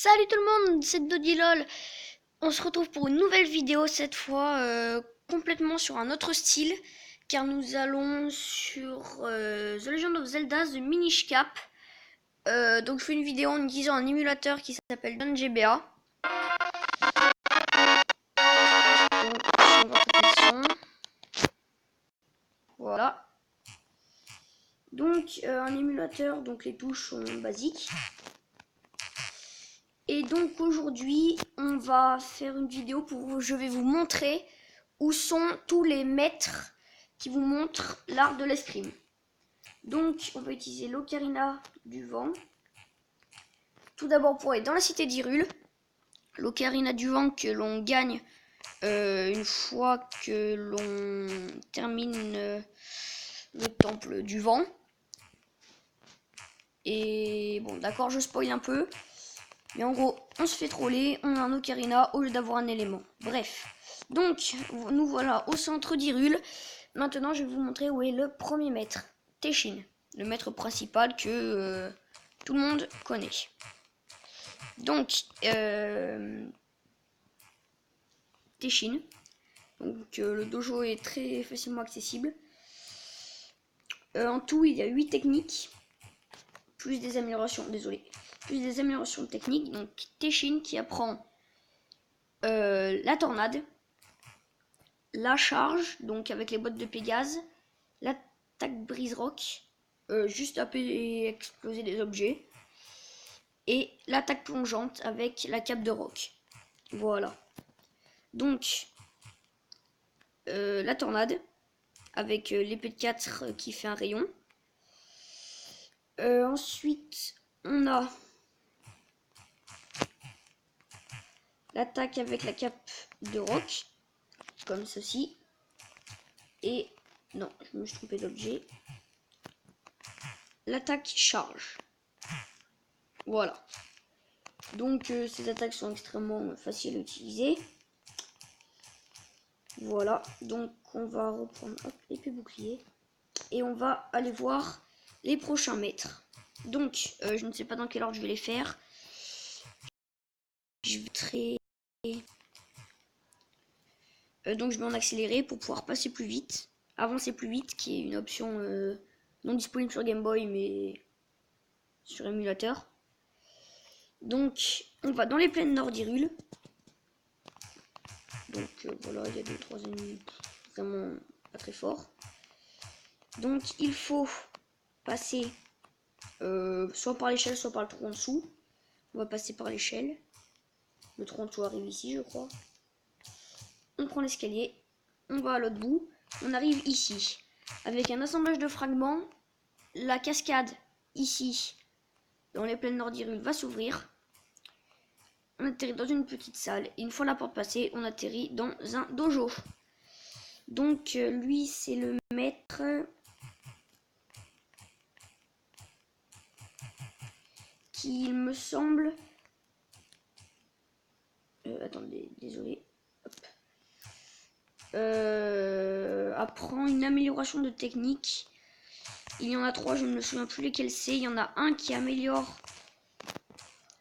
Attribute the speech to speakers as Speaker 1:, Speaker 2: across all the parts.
Speaker 1: Salut tout le monde, c'est Dodilol. On se retrouve pour une nouvelle vidéo, cette fois complètement sur un autre style, car nous allons sur The Legend of Zelda The Minish Cap. Donc je fais une vidéo en utilisant un émulateur qui s'appelle GBA. Donc on va couper le son. Voilà. Donc un émulateur, donc les touches sont basiques. Et donc aujourd'hui, on va faire une vidéo pour je vais vous montrer où sont tous les maîtres qui vous montrent l'art de l'escrime. Donc on va utiliser l'Ocarina du Vent. Tout d'abord pour aller dans la cité d'Hyrule. L'Ocarina du Vent que l'on gagne une fois que l'on termine le temple du vent. Et bon d'accord, je spoil un peu. Mais en gros, on se fait troller, on a un Ocarina au lieu d'avoir un élément. Bref, donc nous voilà au centre d'Hyrule. Maintenant, je vais vous montrer où est le premier maître, Teshin, le maître principal que tout le monde connaît. Donc, Teshin. Donc, le dojo est très facilement accessible. En tout, il y a 8 techniques, plus des améliorations, plus des améliorations techniques. Donc Teshin qui apprend la tornade, la charge, donc avec les bottes de Pégase, l'attaque brise-roc, juste taper et exploser des objets, et l'attaque plongeante avec la cape de roc. Voilà. Donc la tornade avec l'épée de 4 qui fait un rayon. Ensuite on a l'attaque avec la cape de roc, comme ceci. Et non, je me suis trompé d'objet. L'attaque charge. Voilà. Donc ces attaques sont extrêmement faciles à utiliser. Voilà. Donc on va reprendre l'épée bouclier. Et on va aller voir les prochains maîtres. Donc je ne sais pas dans quel ordre je vais les faire. Je vais donc je vais en accélérer pour pouvoir passer plus vite, avancer plus vite, qui est une option non disponible sur Game Boy mais sur émulateur. Donc on va dans les plaines nord d'Hyrule. Donc voilà, il y a 2-3 ennemis vraiment pas très forts. Donc il faut passer soit par l'échelle, soit par le trou en dessous. On va passer par l'échelle. Le trou en dessous arrive ici, je crois. On prend l'escalier, on va à l'autre bout, on arrive ici. Avec un assemblage de fragments, la cascade ici, dans les plaines nord d'Hyrule, va s'ouvrir. On atterrit dans une petite salle. Et une fois la porte passée, on atterrit dans un dojo. Donc lui, c'est le maître qui, il me semble... attendez, désolé. Apprend une amélioration de technique. Il y en a 3, je ne me souviens plus lesquels c'est. Il y en a un qui améliore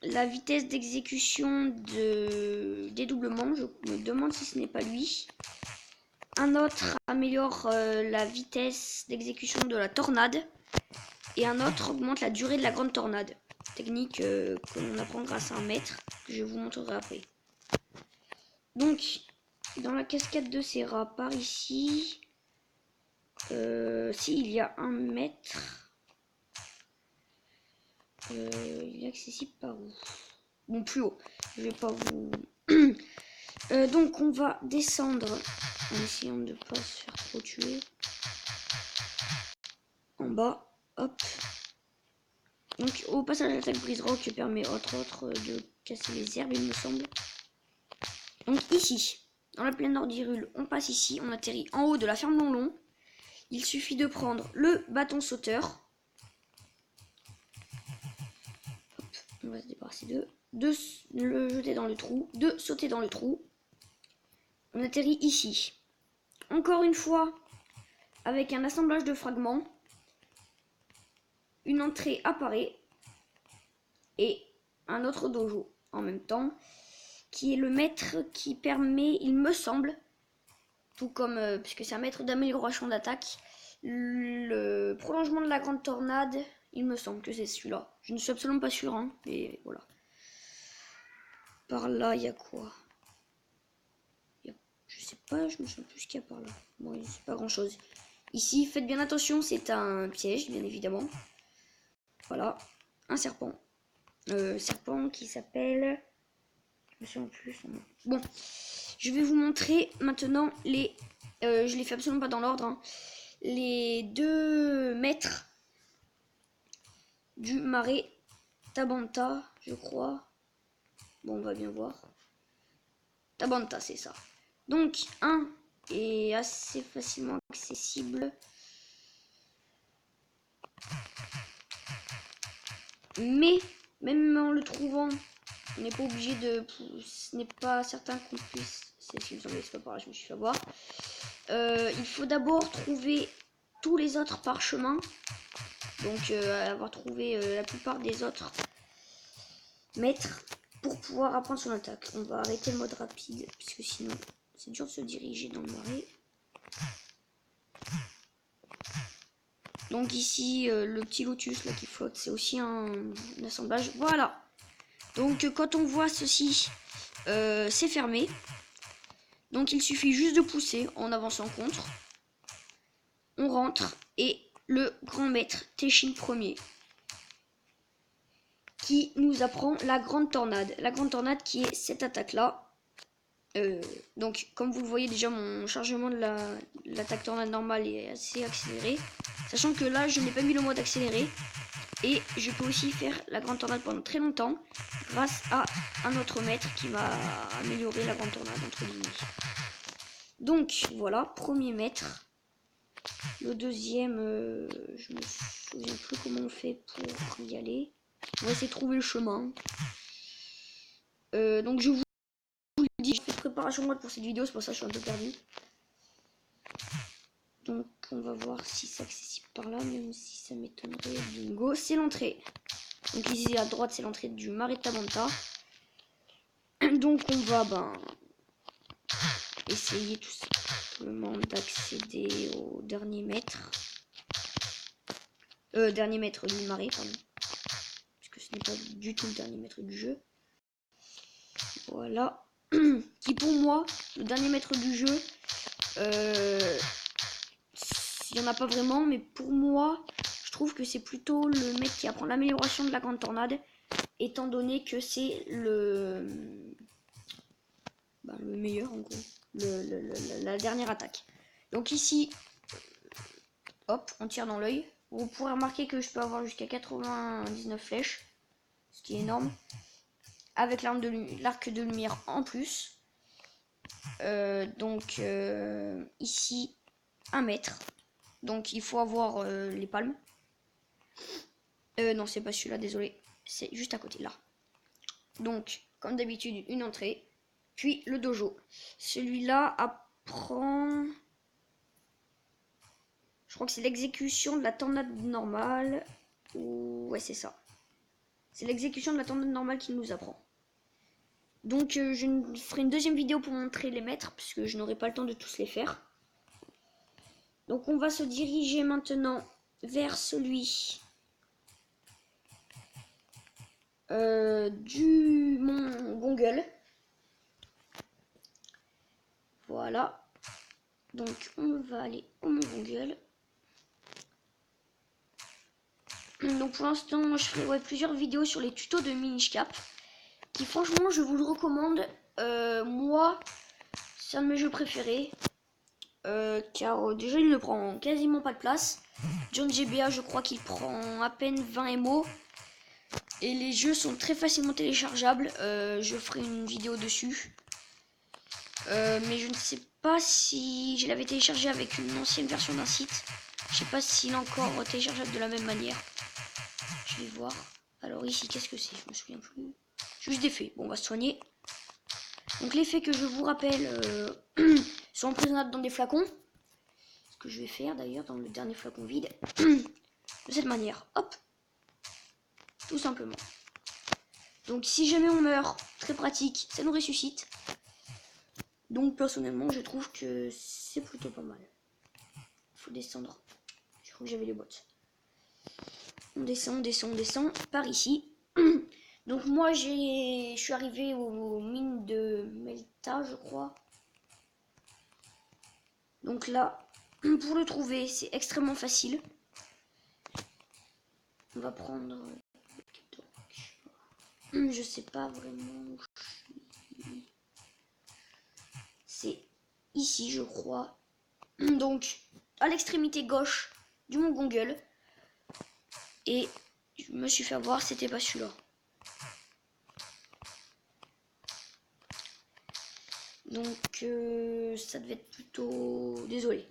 Speaker 1: la vitesse d'exécution de dédoublement. Je me demande si ce n'est pas lui. Un autre améliore la vitesse d'exécution de la tornade. Et un autre augmente la durée de la grande tornade. Technique que l'on apprend grâce à un maître, que je vous montrerai après. Donc, dans la cascade de Serra, par ici, il y a un maître. Il est accessible par où? Bon, plus haut. Je vais pas vous... donc, on va descendre en essayant de ne pas se faire trop tuer. En bas, hop. Donc, au passage, l'attaque brise-roc qui permet, entre autres, de casser les herbes, il me semble. Donc, ici, dans la plaine nord d'Hyrule, on passe ici, on atterrit en haut de la ferme Longlon. Il suffit de prendre le bâton sauteur. Hop, on va se débarrasser de le jeter dans le trou, de sauter dans le trou. On atterrit ici. Encore une fois, avec un assemblage de fragments, une entrée apparaît et un autre dojo. en même temps, qui est le maître qui permet, il me semble, tout comme, puisque c'est un maître d'amélioration d'attaque, le prolongement de la grande tornade, il me semble que c'est celui-là. Je ne suis absolument pas sûr, hein, mais voilà. Par là, il y a quoi? Je sais pas, je me souviens plus ce qu'il y a par là. Bon, c'est pas grand chose. Ici, faites bien attention, c'est un piège, bien évidemment. Voilà, un serpent. Serpent qui s'appelle... Je me souviens plus son nom. Bon, je vais vous montrer maintenant les... je les fais absolument pas dans l'ordre. Hein. Les 2 maîtres du marais Tabanta, je crois. Bon, on va bien voir. Tabanta, c'est ça. Donc, un est assez facilement accessible. Mais, même en le trouvant, on n'est pas obligé de... Ce n'est pas certain qu'on puisse... C'est ce qui me semblait, c'est pas par là, je me suis fait avoir. Il faut d'abord trouver tous les autres parchemins. Donc, avoir trouvé la plupart des autres maîtres pour pouvoir apprendre son attaque. On va arrêter le mode rapide, puisque sinon, c'est dur de se diriger dans le marais. Donc ici, le petit lotus là qui flotte, c'est aussi un assemblage. Voilà. Donc quand on voit ceci, c'est fermé. Donc il suffit juste de pousser en avançant contre. On rentre et le grand maître Teshin Ier qui nous apprend la grande tornade. La grande tornade qui est cette attaque là. Donc comme vous le voyez déjà, mon chargement de l'attaque tornade normale est assez accéléré. Sachant que là je n'ai pas mis le mode accéléré. Et je peux aussi faire la grande tornade pendant très longtemps grâce à un autre maître qui va améliorer la grande tornade entre guillemets. Donc voilà, premier maître. Le deuxième, je me souviens plus comment on fait pour y aller. On va essayer de trouver le chemin. Donc je vous le dis, je fais de préparation mode pour cette vidéo, c'est pour ça que je suis un peu perdu. Donc on va voir si c'est accessible par là, même si ça m'étonnerait. Bingo, c'est l'entrée. Donc ici à droite c'est l'entrée du marais de Tabanta. Donc on va essayer tout simplement d'accéder au dernier maître. Dernier maître du marais, pardon. Puisque ce n'est pas du tout le dernier maître du jeu. Voilà. Qui pour moi, le dernier maître du jeu, il n'y en a pas vraiment, mais pour moi, je trouve que c'est plutôt le mec qui apprend l'amélioration de la grande tornade, étant donné que c'est le meilleur en gros, la dernière attaque. Donc ici, hop, on tire dans l'œil. Vous pourrez remarquer que je peux avoir jusqu'à 99 flèches, ce qui est énorme, avec l'arc de lumière en plus. Donc ici, 1 mètre. Donc il faut avoir les palmes. Non, c'est pas celui-là, désolé. C'est juste à côté, là. Donc, comme d'habitude, une entrée. Puis le dojo. Celui-là apprend... Je crois que c'est l'exécution de la tornade normale. Ouais, c'est ça. C'est l'exécution de la tornade normale qui nous apprend. Donc, je ferai une deuxième vidéo pour montrer les maîtres, puisque je n'aurai pas le temps de tous les faire. Donc, on va se diriger maintenant vers celui du mont Gongul. Voilà. Donc, on va aller au mont Gongul. Donc, pour l'instant, je ferai plusieurs vidéos sur les tutos de Minish Cap. Qui, franchement, je vous le recommande. Moi, c'est un de mes jeux préférés. Car déjà, il ne prend quasiment pas de place. John GBA, je crois qu'il prend à peine 20 MO. Et les jeux sont très facilement téléchargeables. Je ferai une vidéo dessus. Mais je ne sais pas si je l'avais téléchargé avec une ancienne version d'un site. Je sais pas s'il est encore téléchargeable de la même manière. Je vais voir. Alors ici, qu'est-ce que c'est? Je me souviens plus. Juste des faits. Bon, on va se soigner. Donc les faits que je vous rappelle sont emprisonnables dans des flacons. Ce que je vais faire d'ailleurs dans le dernier flacon vide. De cette manière. Hop. Tout simplement. Donc si jamais on meurt, très pratique, ça nous ressuscite. Donc personnellement, je trouve que c'est plutôt pas mal. Faut descendre. Je crois que j'avais les bottes. On descend, on descend par ici. Donc moi je suis arrivé aux mines de Melta, je crois. Donc là, pour le trouver, c'est extrêmement facile. On va prendre... Je sais pas vraiment où je suis. C'est ici, je crois. Donc, à l'extrémité gauche du mont Gonguel. Et je me suis fait avoir, c'était pas celui-là. Donc, ça devait être plutôt... Désolé.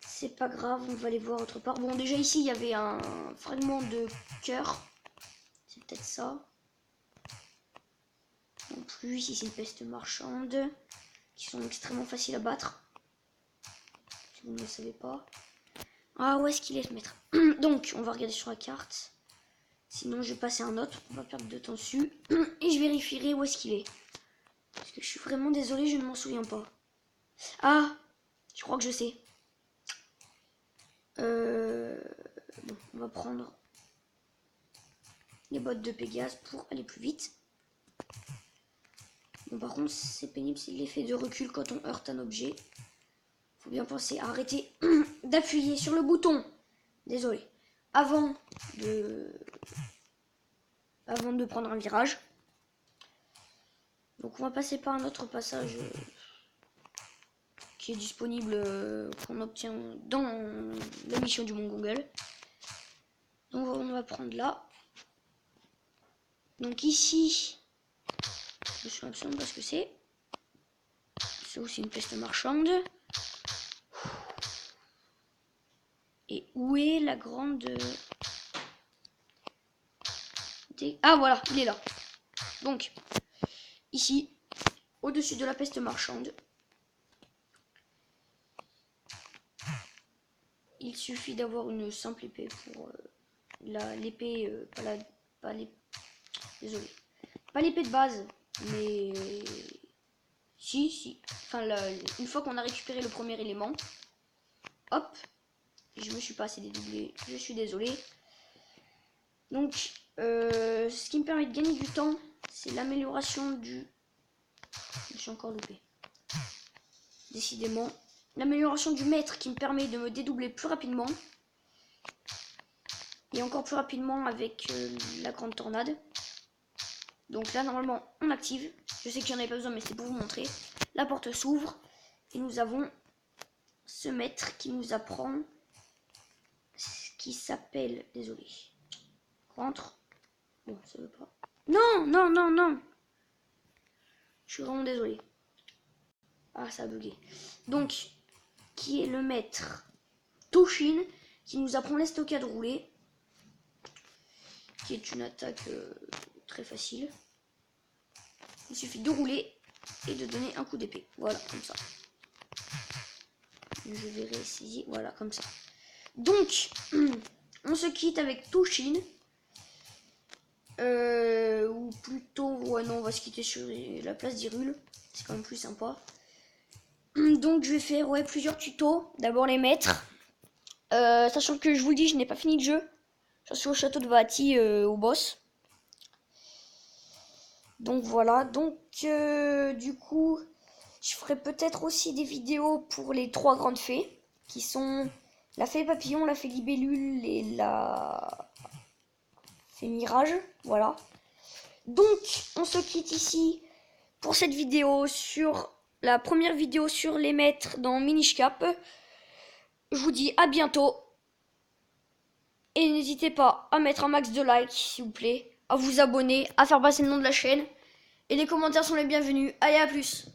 Speaker 1: C'est pas grave, on va aller voir autre part. Bon, déjà ici, il y avait un fragment de cœur. C'est peut-être ça. En plus, ici, c'est une peste marchande. Qui sont extrêmement faciles à battre. Si vous ne le savez pas. Ah, où est-ce qu'il est, ce maître? Donc, on va regarder sur la carte. Sinon, je vais passer un autre. On va perdre de temps dessus. Et je vérifierai où est-ce qu'il est. Parce que je suis vraiment désolée, je ne m'en souviens pas. Ah, je crois que je sais. Bon, on va prendre les bottes de Pégase pour aller plus vite. Bon, par contre, c'est pénible, c'est l'effet de recul quand on heurte un objet. Faut bien penser à arrêter d'appuyer sur le bouton. Désolé. Avant de prendre un virage. Donc on va passer par un autre passage qui est disponible, qu'on obtient dans la mission du Mont Gonguel. Donc on va prendre là. Donc ici, je me suis absent parce que c'est aussi une peste marchande. Et où est la grande... Ah voilà, il est là. Donc, ici, au-dessus de la peste marchande, il suffit d'avoir une simple épée pour l'épée, désolé, pas l'épée de base, mais si, enfin une fois qu'on a récupéré le premier élément, hop, je me suis pas assez dédoublé, je suis désolé. Donc, ce qui me permet de gagner du temps, c'est l'amélioration du... Je suis encore loupé. Décidément. L'amélioration du maître qui me permet de me dédoubler plus rapidement. Et encore plus rapidement avec la grande tornade. Donc là, normalement, on active. Je sais que j'en avais pas besoin, mais c'est pour vous montrer. La porte s'ouvre. Et nous avons ce maître qui nous apprend ce qui s'appelle... Désolé. Rentre. Bon, ça veut pas. Non, non, non, non. Je suis vraiment désolé. Ah, ça a bugué. Donc, qui est le maître Toshin, qui nous apprend l'estocade roulée, qui est une attaque très facile. Il suffit de rouler et de donner un coup d'épée. Voilà, comme ça. Je vais réessayer. Voilà, comme ça. Donc, on se quitte avec Toshin. Ou plutôt, ouais non, on va se quitter sur la place d'Hyrule. C'est quand même plus sympa. Donc je vais faire plusieurs tutos. D'abord les maîtres. Sachant que je vous le dis, je n'ai pas fini le jeu. Je suis au château de Vati, au boss. Donc voilà. Donc du coup, je ferai peut-être aussi des vidéos pour les 3 grandes fées. Qui sont la fée papillon, la fée libellule et la fée mirage. Voilà. Donc on se quitte ici pour cette vidéo sur... La première vidéo sur les maîtres dans Minish Cap. Je vous dis à bientôt. Et n'hésitez pas à mettre un max de likes, s'il vous plaît. À vous abonner, à faire passer le nom de la chaîne. Et les commentaires sont les bienvenus. Allez, à plus.